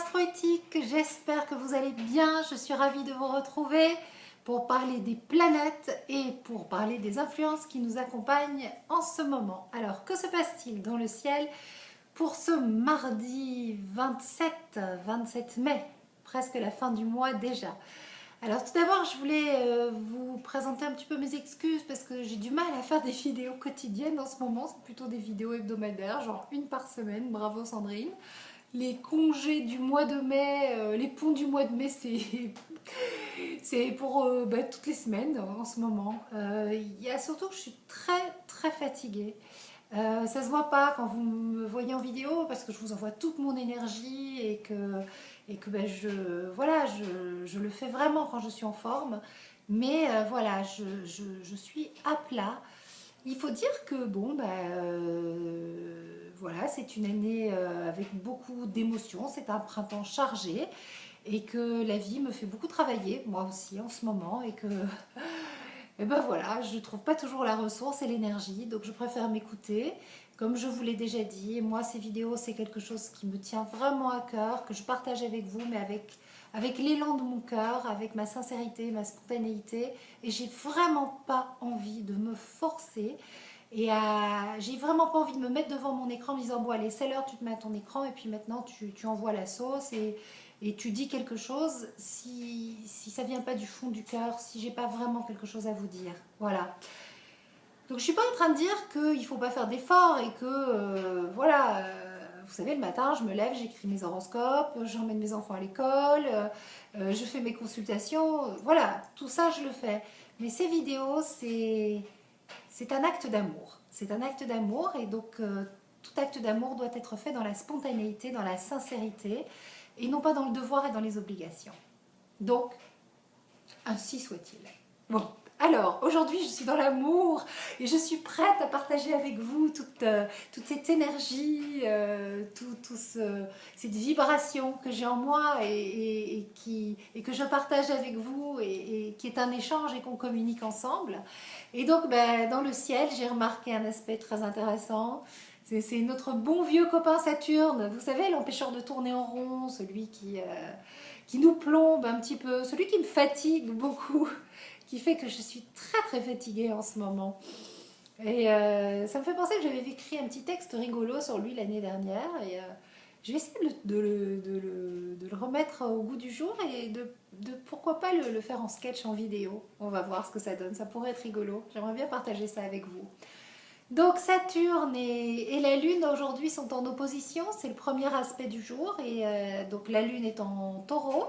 astroéthique, j'espère que vous allez bien, je suis ravie de vous retrouver pour parler des planètes et pour parler des influences qui nous accompagnent en ce moment. Alors, que se passe-t-il dans le ciel pour ce mardi 27 mai, presque la fin du mois déjà? Alors tout d'abord, je voulais vous présenter un petit peu mes excuses parce que j'ai du mal à faire des vidéos quotidiennes en ce moment, c'est plutôt des vidéos hebdomadaires, genre une par semaine, bravo Sandrine. Les congés du mois de mai, les ponts du mois de mai, c'est pour toutes les semaines en ce moment. Il y a surtout que je suis très fatiguée. Ça se voit pas quand vous me voyez en vidéo parce que je vous envoie toute mon énergie et que voilà, je le fais vraiment quand je suis en forme. Mais voilà, je suis à plat. Il faut dire que bon, voilà, c'est une année avec beaucoup d'émotions, c'est un printemps chargé et que la vie me fait beaucoup travailler, moi aussi en ce moment, et que et ben voilà, je ne trouve pas toujours la ressource et l'énergie, donc je préfère m'écouter. Comme je vous l'ai déjà dit, moi ces vidéos c'est quelque chose qui me tient vraiment à cœur, que je partage avec vous, mais avec l'élan de mon cœur, avec ma sincérité, ma spontanéité, et j'ai vraiment pas envie de me forcer. J'ai vraiment pas envie de me mettre devant mon écran en me disant bon allez c'est l'heure, tu te mets à ton écran et puis maintenant tu envoies la sauce et tu dis quelque chose si ça vient pas du fond du cœur, si j'ai pas vraiment quelque chose à vous dire. Voilà. Donc je suis pas en train de dire qu'il faut pas faire d'efforts et que voilà, vous savez le matin je me lève, j'écris mes horoscopes, j'emmène mes enfants à l'école, je fais mes consultations, voilà, tout ça je le fais. Mais ces vidéos c'est un acte d'amour. C'est un acte d'amour et donc tout acte d'amour doit être fait dans la spontanéité, dans la sincérité et non pas dans le devoir et dans les obligations. Donc, ainsi soit-il. Bon, alors aujourd'hui je suis dans l'amour et je suis prête à partager avec vous toute cette énergie, cette vibration que j'ai en moi et que je partage avec vous et qui est un échange et qu'on communique ensemble. Et donc dans le ciel j'ai remarqué un aspect très intéressant. C'est notre bon vieux copain Saturne, vous savez, l'empêcheur de tourner en rond, celui qui nous plombe un petit peu, celui qui me fatigue beaucoup, qui fait que je suis très fatiguée en ce moment. Et ça me fait penser que j'avais écrit un petit texte rigolo sur lui l'année dernière et je vais essayer de le remettre au goût du jour et de pourquoi pas le faire en sketch, en vidéo. On va voir ce que ça donne, ça pourrait être rigolo. J'aimerais bien partager ça avec vous. Donc Saturne et la Lune aujourd'hui sont en opposition, c'est le premier aspect du jour et donc la Lune est en Taureau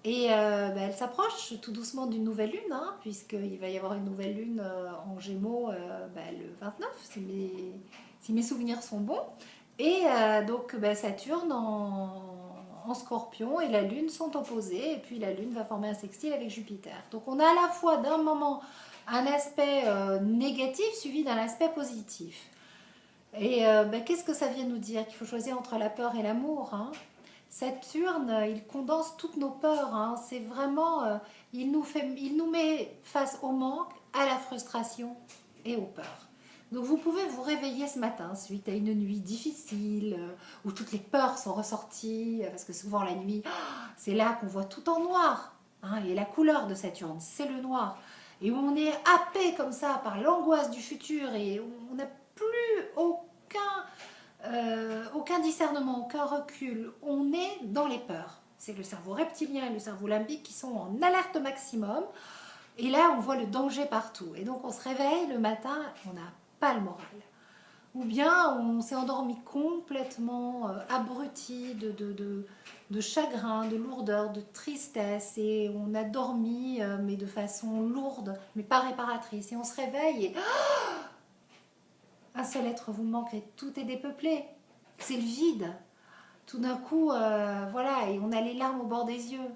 et elle s'approche tout doucement d'une nouvelle Lune hein, puisqu'il va y avoir une nouvelle Lune en Gémeaux le 29 si mes souvenirs sont bons et donc Saturne en Scorpion et la Lune sont opposées et puis la Lune va former un sextile avec Jupiter. Donc on a à la fois d'un moment un aspect négatif suivi d'un aspect positif. Et qu'est-ce que ça vient nous dire? Qu'il faut choisir entre la peur et l'amour. Hein. Saturne, il condense toutes nos peurs. Hein. C'est vraiment, il nous met face au manque, à la frustration et aux peurs. Donc vous pouvez vous réveiller ce matin suite à une nuit difficile où toutes les peurs sont ressorties parce que souvent la nuit, c'est là qu'on voit tout en noir. Hein, et la couleur de Saturne, c'est le noir. Et où on est happé comme ça par l'angoisse du futur et on n'a plus aucun discernement, aucun recul. On est dans les peurs. C'est le cerveau reptilien et le cerveau limbique qui sont en alerte maximum. Et là, on voit le danger partout. Et donc, on se réveille le matin, on n'a pas le moral. Ou bien, on s'est endormi complètement abruti de chagrin, de lourdeur, de tristesse. Et on a dormi, mais de façon lourde, mais pas réparatrice. Et on se réveille et un seul être vous manque et tout est dépeuplé. C'est le vide. Tout d'un coup, voilà, et on a les larmes au bord des yeux.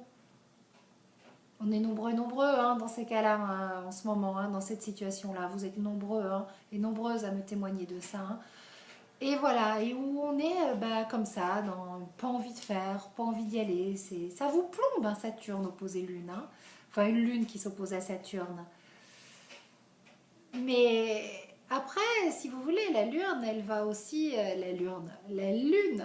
On est nombreux et nombreux hein, dans ces cas-là, hein, en ce moment, hein, dans cette situation-là. Vous êtes nombreux hein, et nombreuses à me témoigner de ça. Hein. Et voilà, et où on est comme ça, pas envie de faire, pas envie d'y aller. Ça vous plombe, hein, Saturne opposé Lune. Hein. Enfin, une Lune qui s'oppose à Saturne. Mais Après, si vous voulez, la Lune, elle va aussi, la Lune,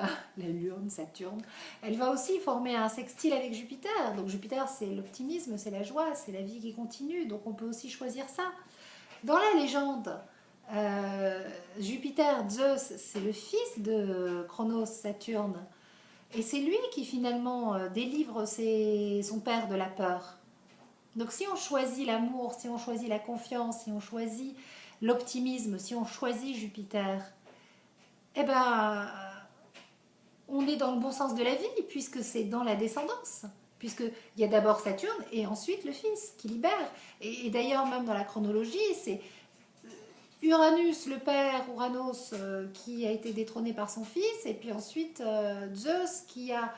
Saturne, elle va aussi former un sextile avec Jupiter. Donc Jupiter, c'est l'optimisme, c'est la joie, c'est la vie qui continue. Donc on peut aussi choisir ça. Dans la légende, Jupiter, Zeus, c'est le fils de Chronos, Saturne. Et c'est lui qui finalement délivre son père de la peur. Donc si on choisit l'amour, si on choisit la confiance, si on choisit l'optimisme, si on choisit Jupiter, eh ben, on est dans le bon sens de la vie, puisque c'est dans la descendance. Puisqu'il y a d'abord Saturne et ensuite le fils qui libère. Et d'ailleurs, même dans la chronologie, c'est Uranus, le père, Uranos, qui a été détrôné par son fils, et puis ensuite Zeus qui a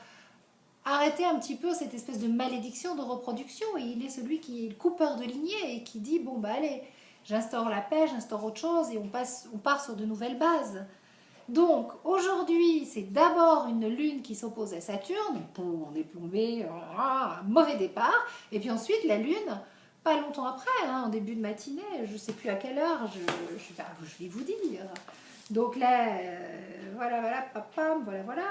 arrêté un petit peu cette espèce de malédiction de reproduction. Et il est celui qui est le coupeur de lignée et qui dit, bon bah allez, j'instaure la paix, j'instaure autre chose et on part sur de nouvelles bases. Donc aujourd'hui, c'est d'abord une lune qui s'oppose à Saturne, on est plombé, mauvais départ, et puis ensuite la lune, pas longtemps après, en début de matinée, je ne sais plus à quelle heure, je vais vous dire. Donc là, voilà, papam, voilà.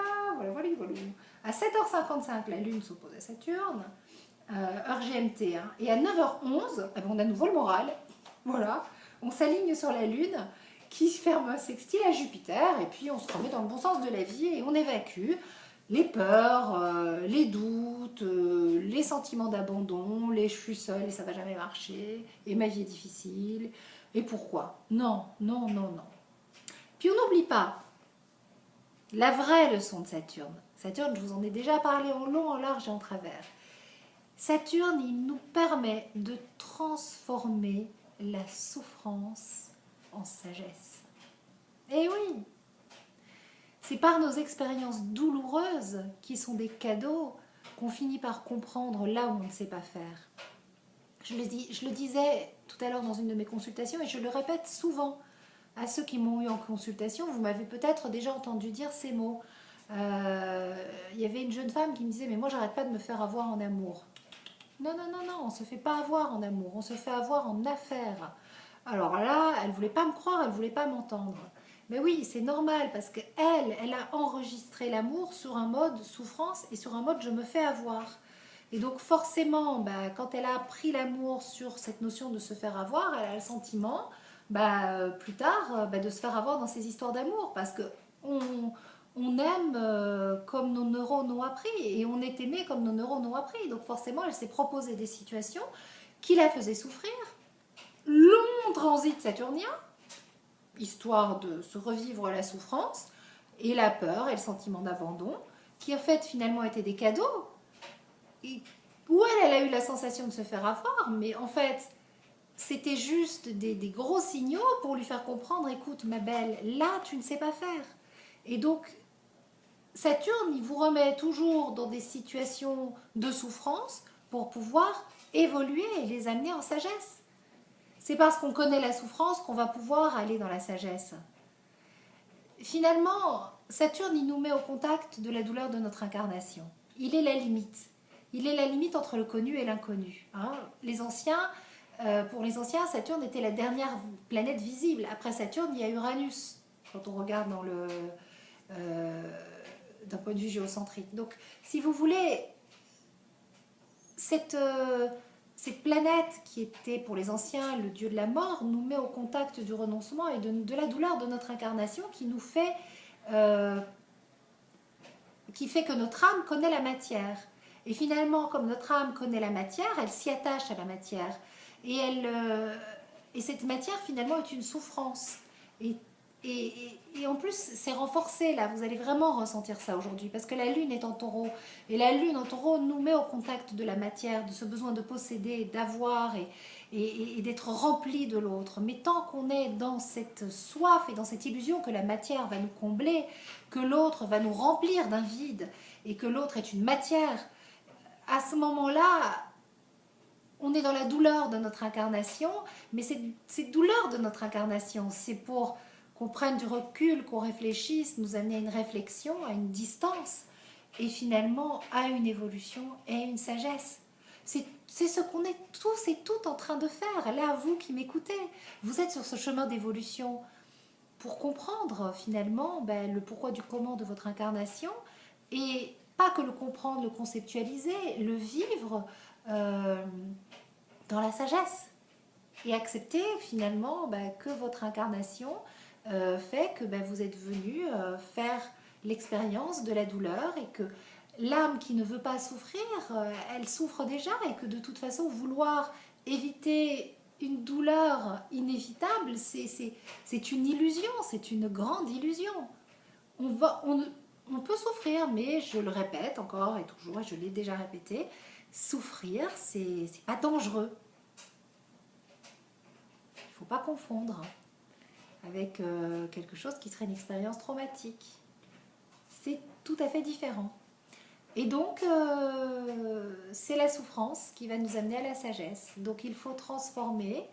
À 7h55, la lune s'oppose à Saturne, heure GMT, et à 9h11, on a à nouveau le moral, voilà, on s'aligne sur la lune, qui ferme un sextile à Jupiter, et puis on se remet dans le bon sens de la vie et on évacue les peurs, les doutes, les sentiments d'abandon, les je suis seule et ça va jamais marcher, et ma vie est difficile, et pourquoi? Non. Puis on n'oublie pas la vraie leçon de Saturne. Saturne, je vous en ai déjà parlé en long, en large et en travers. Saturne, il nous permet de transformer la souffrance en sagesse. Et oui, c'est par nos expériences douloureuses, qui sont des cadeaux, qu'on finit par comprendre là où on ne sait pas faire. Je le disais tout à l'heure dans une de mes consultations, et je le répète souvent à ceux qui m'ont eu en consultation, vous m'avez peut-être déjà entendu dire ces mots. Il y avait une jeune femme qui me disait, mais moi j'arrête pas de me faire avoir en amour. Non, on ne se fait pas avoir en amour, on se fait avoir en affaires. Alors là, elle ne voulait pas me croire, elle ne voulait pas m'entendre. Mais oui, c'est normal parce qu'elle a enregistré l'amour sur un mode souffrance et sur un mode je me fais avoir. Et donc forcément, quand elle a appris l'amour sur cette notion de se faire avoir, elle a le sentiment, plus tard, de se faire avoir dans ces histoires d'amour. Parce qu'on aime comme nos neurones ont appris et on est aimé comme nos neurones ont appris. Donc forcément, elle s'est proposé des situations qui la faisaient souffrir. Long transit saturnien, histoire de se revivre la souffrance et la peur et le sentiment d'abandon, qui en fait finalement étaient des cadeaux, et où elle a eu la sensation de se faire avoir, mais en fait c'était juste des gros signaux pour lui faire comprendre, écoute ma belle, là tu ne sais pas faire. Et donc Saturne, il vous remet toujours dans des situations de souffrance pour pouvoir évoluer et les amener en sagesse. C'est parce qu'on connaît la souffrance qu'on va pouvoir aller dans la sagesse. Finalement, Saturne, il nous met au contact de la douleur de notre incarnation. Il est la limite. Il est la limite entre le connu et l'inconnu. Pour les anciens, Saturne était la dernière planète visible. Après Saturne, il y a Uranus, quand on regarde d'un point de vue géocentrique. Donc, si vous voulez, cette planète qui était pour les anciens le dieu de la mort nous met au contact du renoncement et de la douleur de notre incarnation qui fait que notre âme connaît la matière. Et finalement, comme notre âme connaît la matière, elle s'y attache à la matière. Et cette matière, finalement, est une souffrance. Et en plus, c'est renforcé là, vous allez vraiment ressentir ça aujourd'hui, parce que la Lune est en taureau, et la Lune en taureau nous met au contact de la matière, de ce besoin de posséder, d'avoir et d'être rempli de l'autre. Mais tant qu'on est dans cette soif et dans cette illusion que la matière va nous combler, que l'autre va nous remplir d'un vide, et que l'autre est une matière, à ce moment-là, on est dans la douleur de notre incarnation, mais cette douleur de notre incarnation, c'est pour qu'on prenne du recul, qu'on réfléchisse, nous amener à une réflexion, à une distance, et finalement à une évolution et à une sagesse. c'est ce qu'on est tous et toutes en train de faire. Là, vous qui m'écoutez, vous êtes sur ce chemin d'évolution pour comprendre finalement le pourquoi du comment de votre incarnation, et pas que le comprendre, le conceptualiser, le vivre dans la sagesse, et accepter finalement que votre incarnation fait que vous êtes venu faire l'expérience de la douleur, et que l'âme qui ne veut pas souffrir, elle souffre déjà, et que de toute façon vouloir éviter une douleur inévitable, c'est une illusion, c'est une grande illusion. On peut souffrir, mais je le répète encore et toujours, et je l'ai déjà répété, souffrir, c'est pas dangereux. Il ne faut pas confondre avec quelque chose qui serait une expérience traumatique. C'est tout à fait différent. Et donc, c'est la souffrance qui va nous amener à la sagesse. Donc, il faut transformer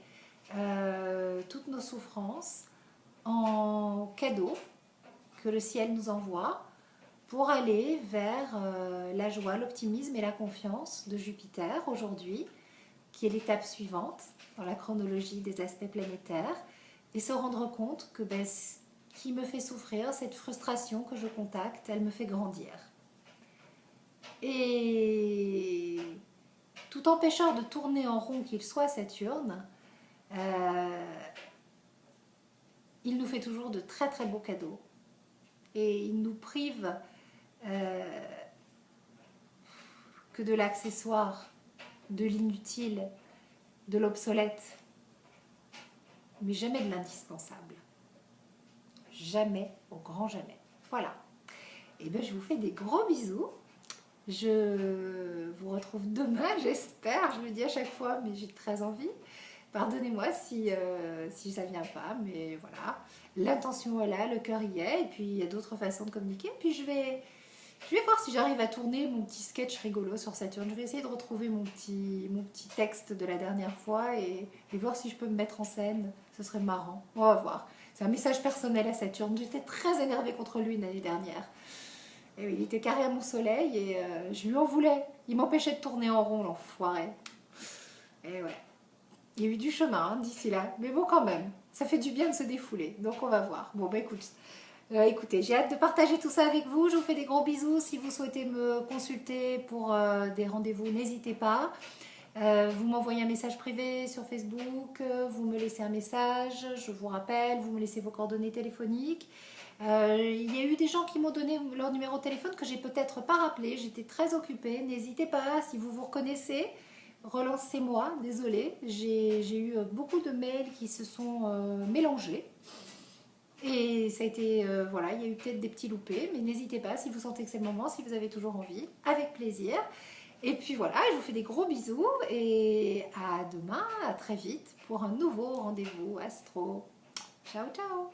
toutes nos souffrances en cadeaux que le ciel nous envoie pour aller vers la joie, l'optimisme et la confiance de Jupiter aujourd'hui, qui est l'étape suivante dans la chronologie des aspects planétaires, et se rendre compte que ce qui me fait souffrir, cette frustration que je contacte, elle me fait grandir. Et tout empêcheur de tourner en rond qu'il soit Saturne, il nous fait toujours de très très beaux cadeaux. Et il nous prive que de l'accessoire, de l'inutile, de l'obsolète, mais jamais de l'indispensable. Jamais, au grand jamais. Voilà. Et bien je vous fais des gros bisous. Je vous retrouve demain, j'espère. Je le dis à chaque fois, mais j'ai très envie. Pardonnez-moi si ça ne vient pas, mais voilà. L'intention est là, le cœur y est, et puis il y a d'autres façons de communiquer. Et puis je vais voir si j'arrive à tourner mon petit sketch rigolo sur Saturne. Je vais essayer de retrouver mon petit texte de la dernière fois et voir si je peux me mettre en scène. Ce serait marrant. On va voir. C'est un message personnel à Saturne. J'étais très énervée contre lui l'année dernière. Et oui, il était carré à mon soleil et je lui en voulais. Il m'empêchait de tourner en rond, l'enfoiré. Et ouais. Il y a eu du chemin d'ici là. Mais bon, quand même, ça fait du bien de se défouler. Donc on va voir. Bon, écoutez, j'ai hâte de partager tout ça avec vous. Je vous fais des gros bisous. Si vous souhaitez me consulter pour des rendez-vous, n'hésitez pas. Vous m'envoyez un message privé sur Facebook, vous me laissez un message, je vous rappelle, vous me laissez vos coordonnées téléphoniques. Il y a eu des gens qui m'ont donné leur numéro de téléphone que j'ai peut-être pas rappelé, j'étais très occupée. N'hésitez pas, si vous vous reconnaissez, relancez-moi, désolée. J'ai eu beaucoup de mails qui se sont mélangés. Et ça a été, voilà, il y a eu peut-être des petits loupés, mais n'hésitez pas si vous sentez que c'est le moment, si vous avez toujours envie, avec plaisir. Et puis voilà, je vous fais des gros bisous et à demain, à très vite pour un nouveau rendez-vous astro. Ciao, ciao!